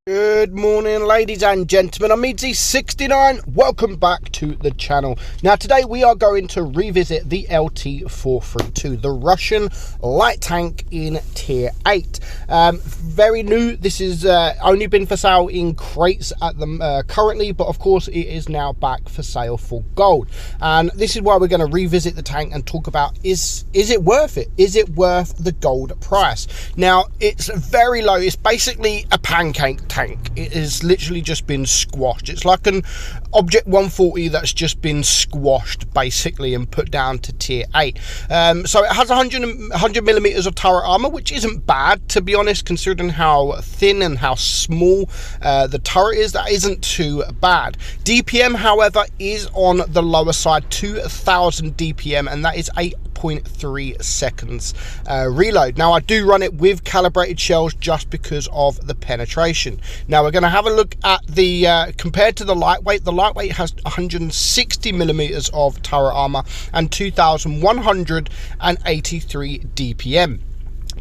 Good morning, ladies and gentlemen. I'm meadsyreplays. Welcome back to the channel. Now, today we are going to revisit the LT-432, the Russian light tank in Tier 8. Very new. This is only been for sale in crates at the currently, but of course it is now back for sale for gold. And this is why we're going to revisit the tank and talk about is it worth it? Is it worth the gold price? Now, it's very low. It's basically a pancake tank. It has literally just been squashed. It's like an Object 140 that's just been squashed basically and put down to Tier 8. So it has 100 millimeters of turret armor, which isn't bad, to be honest, considering how thin and how small the turret is. That isn't too bad. DPM, however, is on the lower side, 2000 DPM, and that is 8.3 seconds reload. Now, I do run it with calibrated shells just because of the penetration. Now, we're going to have a look at the compared to the lightweight. The lightweight has 160 millimeters of turret armor and 2183 DPM.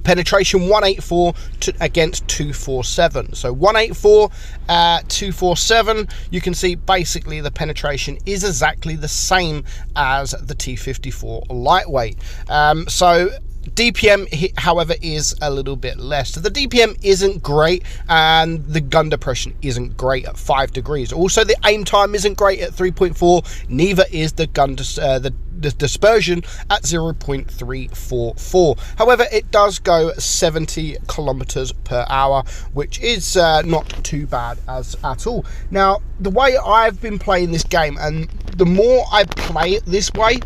Penetration 184 against 247. So 184, 247. You can see basically the penetration is exactly the same as the T54 lightweight. So DPM, however, is a little bit less. So the DPM isn't great, and the gun depression isn't great at 5 degrees. Also, the aim time isn't great at 3.4. Neither is the gun the dispersion at 0.344. However, it does go 70 kilometers per hour, which is not too bad at all. Now, the way I've been playing this game, and the more I play it this way,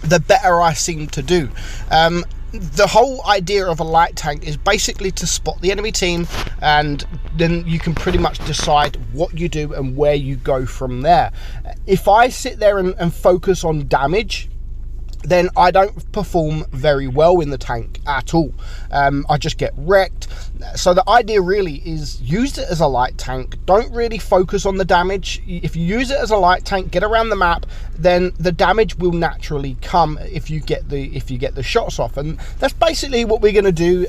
the better I seem to do. The whole idea of a light tank is basically to spot the enemy team, and then you can pretty much decide what you do and where you go from there. If I sit there and focus on damage, then I don't perform very well in the tank at all. I just get wrecked. So the idea really is use it as a light tank. Don't really focus on the damage. If you use it as a light tank, get around the map, then the damage will naturally come if you get the shots off. And that's basically what we're going to do.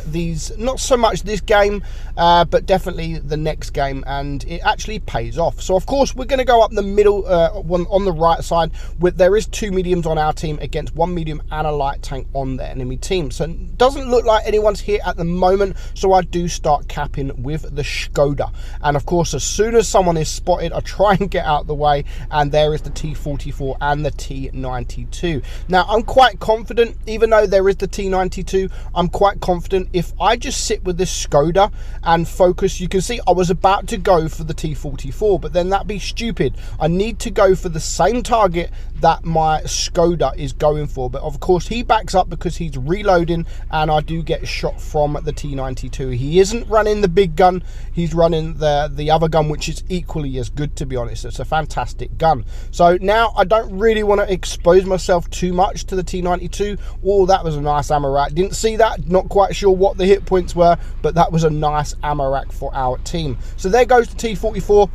Not so much this game, but definitely the next game, and it actually pays off. So of course we're going to go up the middle on the right side. There is 2 mediums on our team against 1 medium and a light tank on the enemy team. So it doesn't look like anyone's here at the moment, so I do start capping with the Skoda. And of course, as soon as someone is spotted, I try and get out the way, and there is the T44 and the T92. Now, I'm quite confident, even though there is the T92, I'm quite confident if I just sit with this Skoda and focus. You can see I was about to go for the T44, but then that'd be stupid. I need to go for the same target that my Skoda is going for, but of course he backs up because he's reloading, and I do get shot from the T92. He isn't running the big gun, he's running the other gun, which is equally as good, to be honest. It's a fantastic gun. So now I don't really want to expose myself too much to the T92. Oh, that was a nice ammo rack. Didn't see that, not quite sure what the hit points were, but that was a nice ammo rack for our team. So there goes the T44.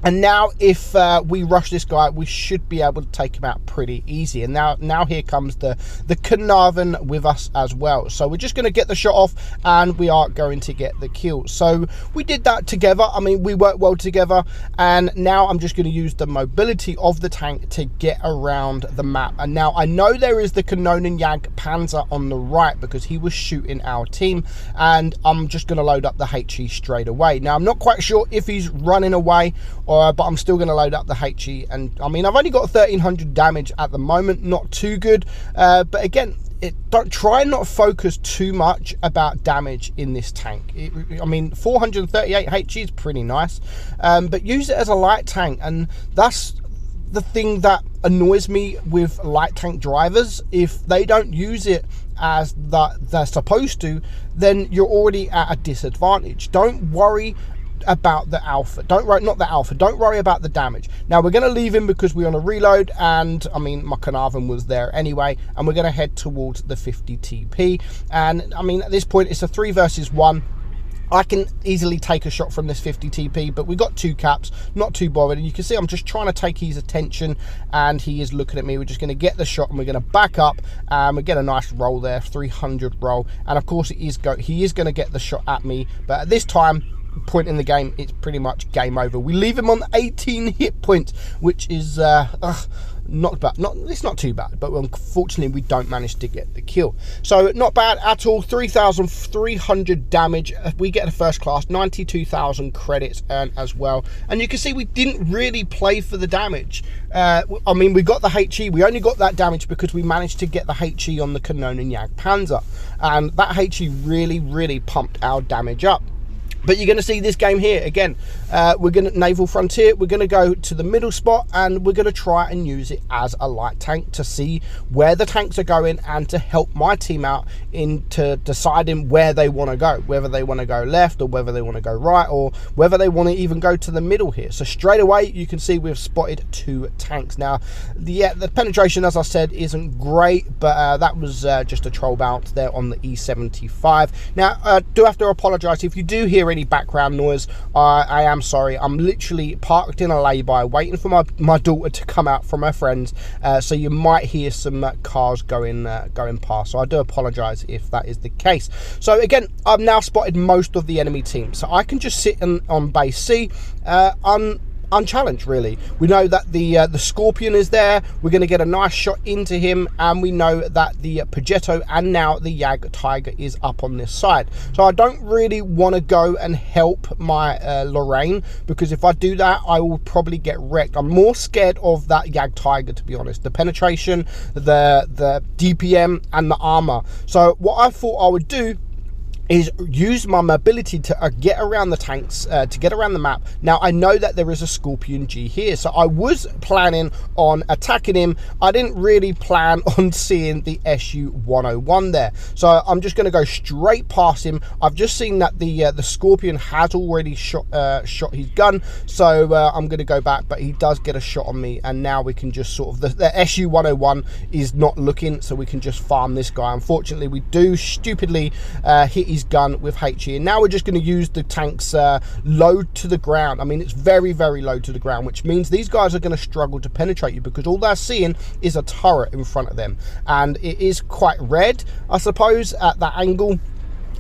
And now if we rush this guy, we should be able to take him out pretty easy. And now here comes the Carnarvon with us as well. So we're just going to get the shot off, and we are going to get the kill. So we did that together. I mean, we worked well together. And now I'm just going to use the mobility of the tank to get around the map. And now I know there is the Kanonen Jag Panzer on the right because he was shooting our team. And I'm just going to load up the HE straight away. Now, I'm not quite sure if he's running away, but I'm still going to load up the HE. And I mean, I've only got 1300 damage at the moment, not too good, but again, don't try and not focus too much about damage in this tank. I mean, 438 HE is pretty nice, but use it as a light tank. And that's the thing that annoys me with light tank drivers. If they don't use it as they're supposed to, then you're already at a disadvantage. Don't worry about the alpha. Don't worry about the damage. Now we're going to leave him because we're on a reload, and I mean, my Carnarvon was there anyway, and we're going to head towards the 50 TP. And I mean, at this point it's a 3 versus 1. I can easily take a shot from this 50 TP, but we got 2 caps, not too bothered. And you can see I'm just trying to take his attention, and he is looking at me. We're just going to get the shot, and we're going to back up, and we get a nice roll there, 300 roll. And of course he is going to get the shot at me, but at this time point in the game, it's pretty much game over. We leave him on 18 hit points, which is not bad. It's not too bad, but unfortunately we don't manage to get the kill. So not bad at all. 3,300 damage. We get a first class, 92,000 credits earned as well. And you can see we didn't really play for the damage. I mean, we got the HE. We only got that damage because we managed to get the HE on the Kanonen Jagdpanzer, and that HE really pumped our damage up. But you're going to see this game here again. We're going to Naval Frontier. We're going to go to the middle spot, and we're going to try and use it as a light tank to see where the tanks are going and to help my team out into deciding where they want to go, whether they want to go left or whether they want to go right, or whether they want to even go to the middle here. So straight away you can see we've spotted 2 tanks. Now the penetration, as I said, isn't great, but that was just a troll bounce there on the E75. Now I do have to apologize if you do hear any background noise. I am sorry. I'm literally parked in a lay-by waiting for my daughter to come out from her friends, so you might hear some cars going past, so I do apologize if that is the case. So again, I've now spotted most of the enemy team, so I can just sit on base C unchallenged, really. We know that the Scorpion is there. We're going to get a nice shot into him, and we know that the Progetto and now the Jag Tiger is up on this side. So I don't really want to go and help my Lorraine, because if I do that, I will probably get wrecked. I'm more scared of that Jag Tiger, to be honest. The penetration, the DPM, and the armor. So what I thought I would do is use my mobility to get around the tanks, to get around the map. Now I know that there is a Scorpion G here, so I was planning on attacking him. I didn't really plan on seeing the SU-101 there, so I'm just going to go straight past him. I've just seen that the Scorpion has already shot his gun, so I'm going to go back, but he does get a shot on me, and now we can just sort of, the SU-101 is not looking, so we can just farm this guy. Unfortunately, we do stupidly hit his gun with HE, and now we're just going to use the tanks low to the ground. I mean, it's very low to the ground, which means these guys are going to struggle to penetrate you, because all they're seeing is a turret in front of them, and it is quite red, I suppose, at that angle.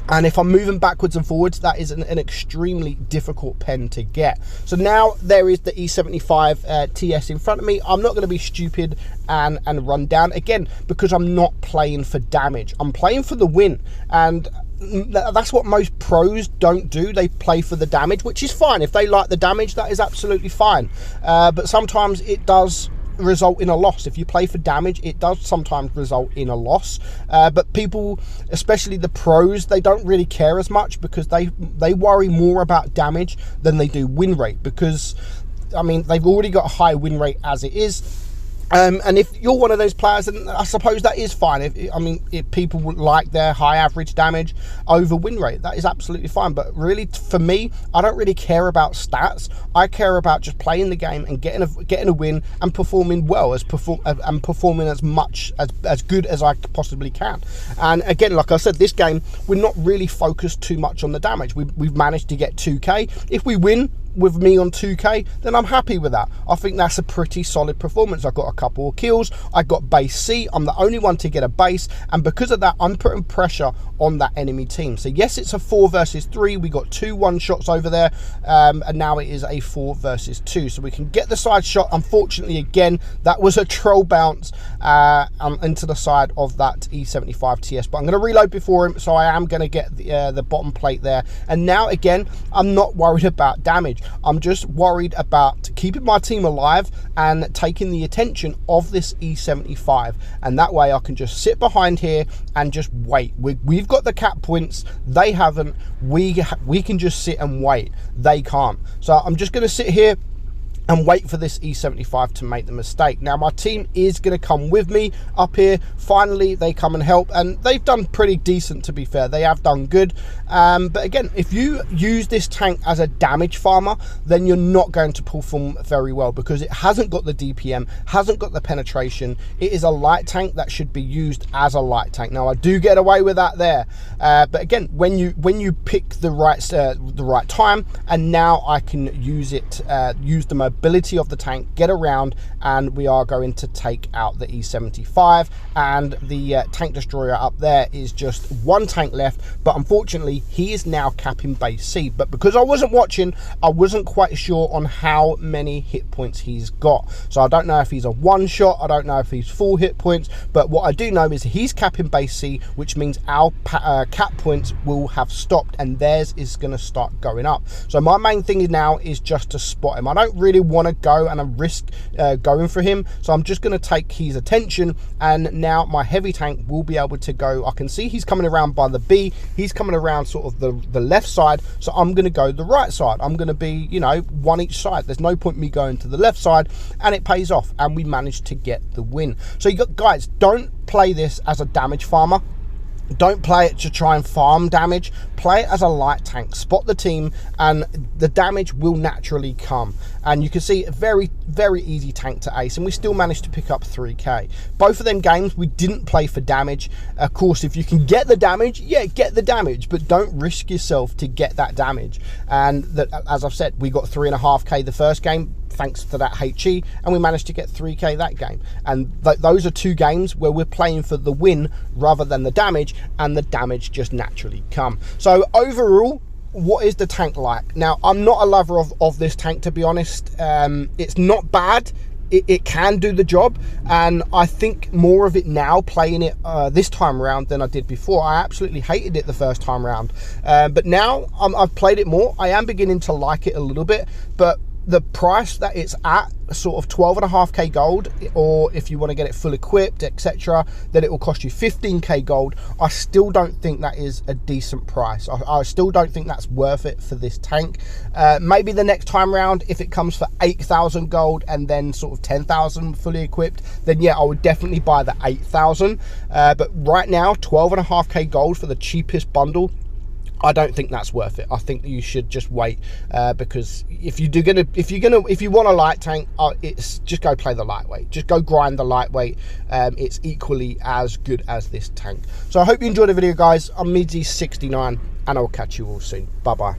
And if I'm moving backwards and forwards, that is an extremely difficult pen to get. So now there is the E75 TS in front of me. I'm not going to be stupid and run down again, because I'm not playing for damage. I'm playing for the win, and that's what most pros don't do. They play for the damage, which is fine. If they like the damage, that is absolutely fine. But sometimes it does result in a loss. If you play for damage, it does sometimes result in a loss, but people, especially the pros, they don't really care as much, because they worry more about damage than they do win rate, because I mean, they've already got a high win rate as it is. And if you're one of those players, then I suppose that is fine. If people would like their high average damage over win rate, that is absolutely fine. But really, for me, I don't really care about stats. I care about just playing the game and getting a win and performing well, and performing as much as good as I possibly can. And again, like I said, this game we're not really focused too much on the damage. We've managed to get 2k. If we win with me on 2k, then I'm happy with that. I think that's a pretty solid performance. I got a couple of kills, I got base C, I'm the only one to get a base, and because of that, I'm putting pressure on that enemy team. So yes, it's a 4 versus 3, we got 2 1-shots over there, and now it is a 4 versus 2, so we can get the side shot. Unfortunately, again, that was a troll bounce into the side of that E75 TS, but I'm going to reload before him, so I am going to get the bottom plate there. And now again, I'm not worried about damage. I'm just worried about keeping my team alive and taking the attention of this E75, and that way I can just sit behind here and just wait. We've got the cap points, they haven't. We can just sit and wait, they can't. So I'm just going to sit here and wait for this E75 to make the mistake. Now my team is going to come with me up here. Finally they come and help, and they've done pretty decent, to be fair. They have done good, but again, if you use this tank as a damage farmer, then you're not going to perform very well, because it hasn't got the DPM, hasn't got the penetration. It is a light tank that should be used as a light tank. Now I do get away with that there, but again, when you pick the right time, and now I can use it, use the mobility mobility of the tank, get around, and we are going to take out the E75. And the tank destroyer up there is just one tank left, but unfortunately he is now capping base C. But because I wasn't watching, I wasn't quite sure on how many hit points he's got. So I don't know if he's a one shot, I don't know if he's full hit points, but what I do know is he's capping base C, which means our cap points will have stopped and theirs is going to start going up. So my main thing now is just to spot him. I don't really want to go and risk going for him, so I'm just going to take his attention, and now my heavy tank will be able to go. I can see he's coming around by the B, he's coming around sort of the left side, so I'm going to go the right side. I'm going to be, you know, one each side. There's no point me going to the left side, and it pays off, and we managed to get the win. So you got, guys, don't play this as a damage farmer. Don't play it to try and farm damage. Play it as a light tank. Spot the team and the damage will naturally come. And you can see a very, very easy tank to ace, and we still managed to pick up 3k. Both of them games we didn't play for damage. Of course, if you can get the damage, yeah, get the damage, but don't risk yourself to get that damage. And that, as I've said, we got 3.5k the first game, thanks to that HE, and we managed to get 3k that game. And those are two games where we're playing for the win rather than the damage, and the damage just naturally come. So overall, what is the tank like? Now, I'm not a lover of this tank, to be honest. It's not bad. It can do the job, and I think more of it now playing it this time around than I did before. I absolutely hated it the first time around, but now I've played it more. I am beginning to like it a little bit, but the price that it's at, sort of 12.5k gold, or if you want to get it full equipped, etc., that it will cost you 15k gold, I still don't think that is a decent price. I still don't think that's worth it for this tank. Maybe the next time round, if it comes for 8,000 gold and then sort of 10,000 fully equipped, then yeah, I would definitely buy the 8,000. But right now, 12.5k gold for the cheapest bundle, I don't think that's worth it. I think that you should just wait, because if you want a light tank, it's just go play the lightweight. Just go grind the lightweight. It's equally as good as this tank. So I hope you enjoyed the video, guys. I'm meadsy69, and I'll catch you all soon. Bye bye.